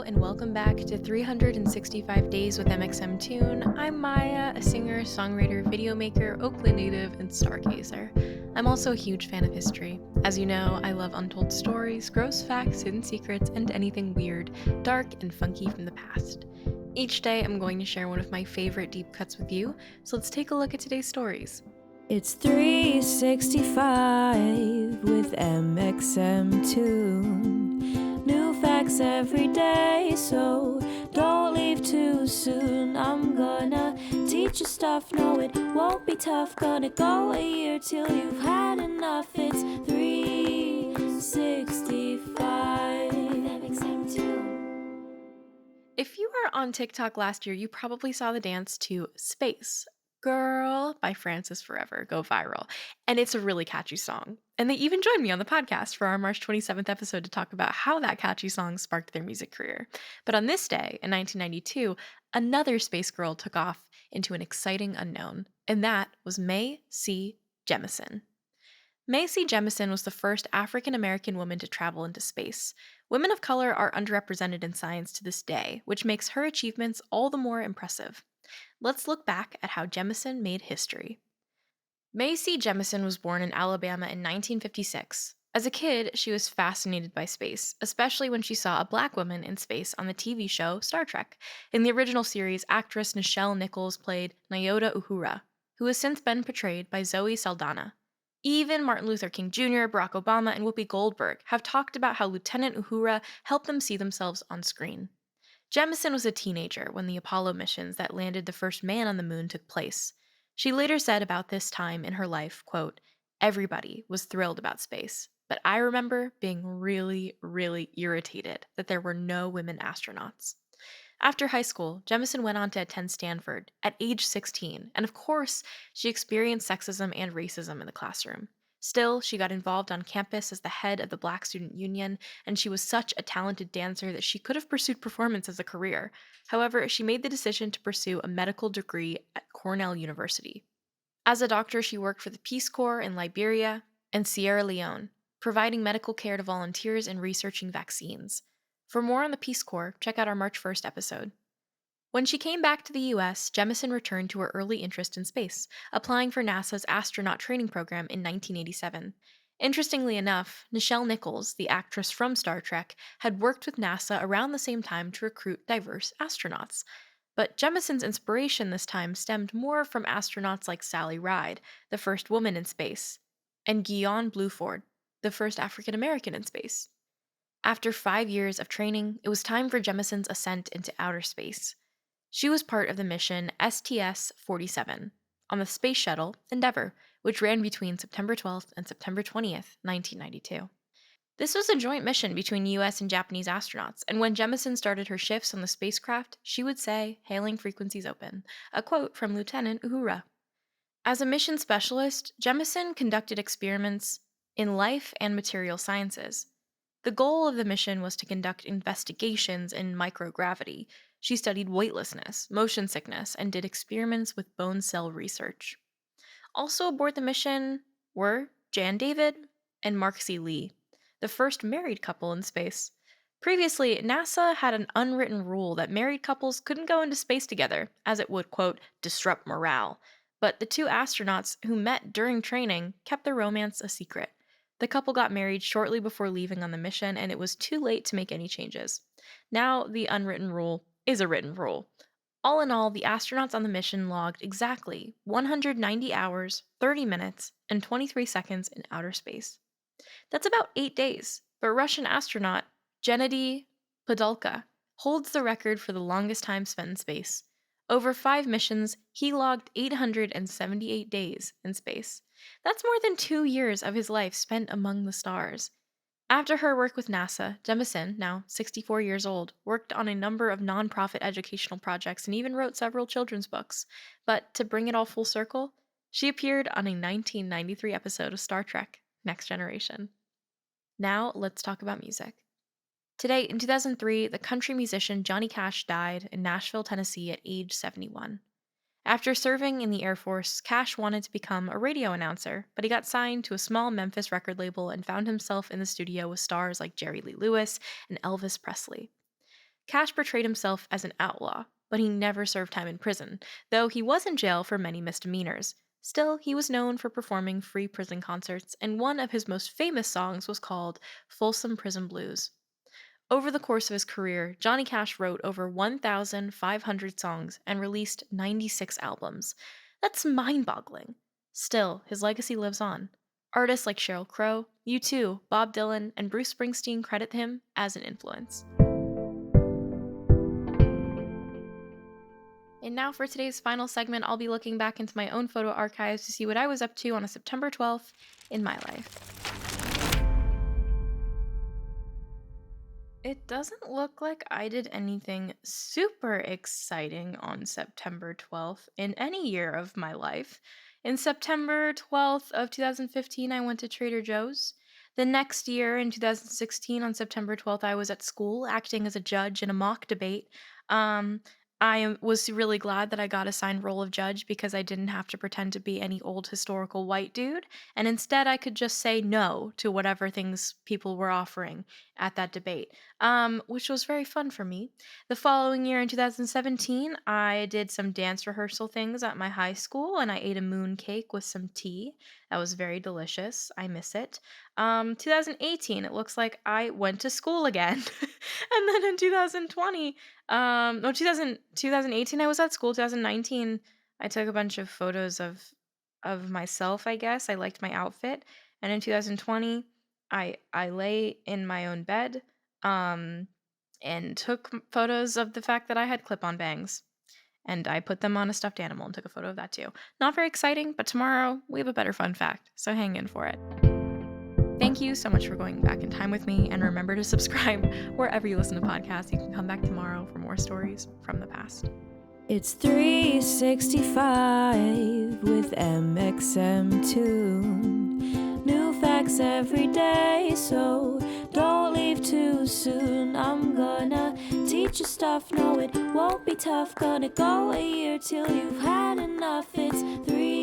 and welcome back to 365 Days with mxmtoon. I'm Maia, a singer, songwriter, video maker, Oakland native, and stargazer. I'm also a huge fan of history. As you know, I love untold stories, gross facts, hidden secrets, and anything weird, dark, and funky from the past. Each day, I'm going to share one of my favorite deep cuts with you, so let's take a look at today's stories. It's 365 with mxmtoon. New facts every day, so don't leave too soon. I'm gonna teach you stuff, no it won't be tough. Gonna go a year till you've had enough. It's 365 with mxmtoon. If you were on TikTok last year, you probably saw the dance to Space Girl by Francis Forever go viral. And it's a really catchy song. And they even joined me on the podcast for our March 27th episode to talk about how that catchy song sparked their music career. But on this day, in 1992, another Space Girl took off into an exciting unknown. And that was Macy Jemison. Macy Jemison was the first African American woman to travel into space. Women of color are underrepresented in science to this day, which makes her achievements all the more impressive. Let's look back at how Jemison made history. Macy Jemison was born in Alabama in 1956. As a kid, she was fascinated by space, especially when she saw a black woman in space on the TV show Star Trek. In the original series, actress Nichelle Nichols played Nyota Uhura, who has since been portrayed by Zoe Saldana. Even Martin Luther King Jr., Barack Obama, and Whoopi Goldberg have talked about how Lieutenant Uhura helped them see themselves on screen. Jemison was a teenager when the Apollo missions that landed the first man on the moon took place. She later said about this time in her life, quote, "Everybody was thrilled about space, but I remember being really, really irritated that there were no women astronauts." After high school, Jemison went on to attend Stanford at age 16, and of course, she experienced sexism and racism in the classroom. Still, she got involved on campus as the head of the Black Student Union, and she was such a talented dancer that she could have pursued performance as a career. However, she made the decision to pursue a medical degree at Cornell University. As a doctor, she worked for the Peace Corps in Liberia and Sierra Leone, providing medical care to volunteers and researching vaccines. For more on the Peace Corps, check out our March 1st episode. When she came back to the US, Jemison returned to her early interest in space, applying for NASA's astronaut training program in 1987. Interestingly enough, Nichelle Nichols, the actress from Star Trek, had worked with NASA around the same time to recruit diverse astronauts. But Jemison's inspiration this time stemmed more from astronauts like Sally Ride, the first woman in space, and Guion Bluford, the first African American in space. After 5 years of training, it was time for Jemison's ascent into outer space. She was part of the mission STS-47 on the Space Shuttle Endeavour, which ran between September 12th and September 20th, 1992. This was a joint mission between US and Japanese astronauts, and when Jemison started her shifts on the spacecraft, she would say, "Hailing frequencies open," a quote from Lieutenant Uhura. As a mission specialist, Jemison conducted experiments in life and material sciences. The goal of the mission was to conduct investigations in microgravity. She studied weightlessness, motion sickness, and did experiments with bone cell research. Also aboard the mission were Jan David and Marxy Lee, the first married couple in space. Previously, NASA had an unwritten rule that married couples couldn't go into space together, as it would, quote, disrupt morale. But the two astronauts who met during training kept their romance a secret. The couple got married shortly before leaving on the mission, and it was too late to make any changes. Now, the unwritten rule is a written rule. All in all, the astronauts on the mission logged exactly 190 hours, 30 minutes, and 23 seconds in outer space. That's about 8 days, but Russian astronaut Gennady Podolka holds the record for the longest time spent in space. Over 5 missions, he logged 878 days in space. That's more than 2 years of his life spent among the stars. After her work with NASA, Jemison, now 64 years old, worked on a number of nonprofit educational projects and even wrote several children's books. But to bring it all full circle, she appeared on a 1993 episode of Star Trek: Next Generation. Now, let's talk about music. Today, in 2003, the country musician Johnny Cash died in Nashville, Tennessee at age 71. After serving in the Air Force, Cash wanted to become a radio announcer, but he got signed to a small Memphis record label and found himself in the studio with stars like Jerry Lee Lewis and Elvis Presley. Cash portrayed himself as an outlaw, but he never served time in prison, though he was in jail for many misdemeanors. Still, he was known for performing free prison concerts, and one of his most famous songs was called Folsom Prison Blues. Over the course of his career, Johnny Cash wrote over 1,500 songs and released 96 albums. That's mind boggling. Still, his legacy lives on. Artists like Sheryl Crow, U2, Bob Dylan, and Bruce Springsteen credit him as an influence. And now for today's final segment, I'll be looking back into my own photo archives to see what I was up to on a September 12th in my life. It doesn't look like I did anything super exciting on September 12th in any year of my life. In September 12th of 2015, I went to Trader Joe's. The next year, in 2016, on September 12th, I was at school acting as a judge in a mock debate. Um, was really glad that I got assigned role of judge because I didn't have to pretend to be any old historical white dude, and instead I could just say no to whatever things people were offering at that debate, which was very fun for me. The following year, in 2017, I did some dance rehearsal things at my high school, and I ate a moon cake with some tea. That was very delicious. I miss it. 2018, it looks like I went to school again. And then in 2020, no, 2018, I was at school. 2019, I took a bunch of photos of myself, I guess. I liked my outfit. And in 2020, I lay in my own bed and took photos of the fact that I had clip-on bangs. And I put them on a stuffed animal and took a photo of that too. Not very exciting, but tomorrow we have a better fun fact, so hang in for it. Thank you so much for going back in time with me, and remember to subscribe wherever you listen to podcasts. You can come back tomorrow for more stories from the past. It's 365 with mxmtoon. New facts every day, so don't leave too soon. I'm gonna teach you stuff, no it won't be tough. Gonna go a year till you've had enough. It's 3